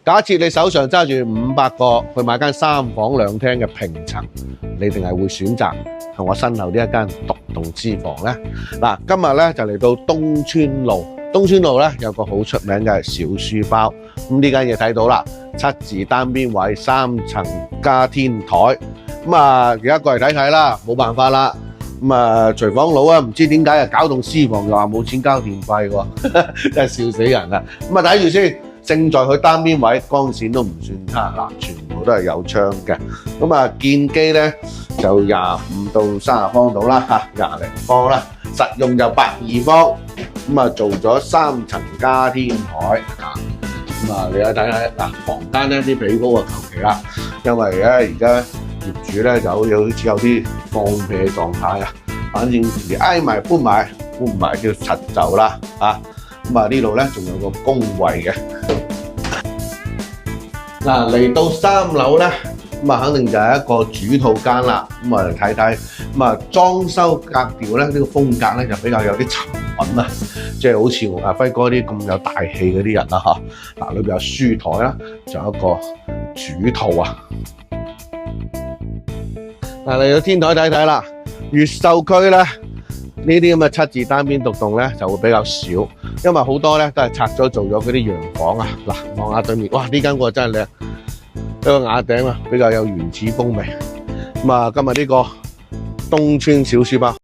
假設你手上揸住500個去買間3房2廳嘅平層，你定係會選擇同我身後呢一間獨棟之房呢？嗱，今日咧就嚟到東川路，東川路咧有個好出名嘅小書包，咁呢間嘢睇到啦，7字單邊位，3層加天台，咁啊而家過嚟睇睇啦，冇辦法啦。咁啊，廚房佬啊，唔知點解啊，搞棟私房又話冇錢交電費喎，真係笑死人啦！咁啊，睇住先，正在佢單邊位，光線都唔算差嗱，全部都係有窗嘅。咁啊，建基咧就25到30方到啦嚇，20零方啦，實用就120方。咁啊，做咗3層加天台嚇。咁啊，你睇睇嗱，房間咧啲被鋪啊求其啦，因為咧而家業主咧就好似有啲放屁嘅狀態啊，反正你挨埋搬埋叫柒就啦嚇。咁啊呢度咧仲有個工位嘅。嗱，嚟到3樓咧，咁啊肯定就係一個主套間啦。咁啊嚟睇睇，咁啊裝修格調咧呢個風格咧就比較有啲沉穩啊，即係好似我阿輝哥啲咁有大氣嗰啲人啦嚇。嗱，裏邊有書台啦，仲有一個主套啊。嗱，嚟到天台睇睇啦，越秀區咧呢啲咁嘅7字單邊獨棟咧就會比較少，因為好多咧都係拆咗做咗嗰啲洋房啊。嗱，望下對面，哇！呢間個真係靚，一個瓦頂啊，比較有原始風味。咁啊，今日呢個東川小書包。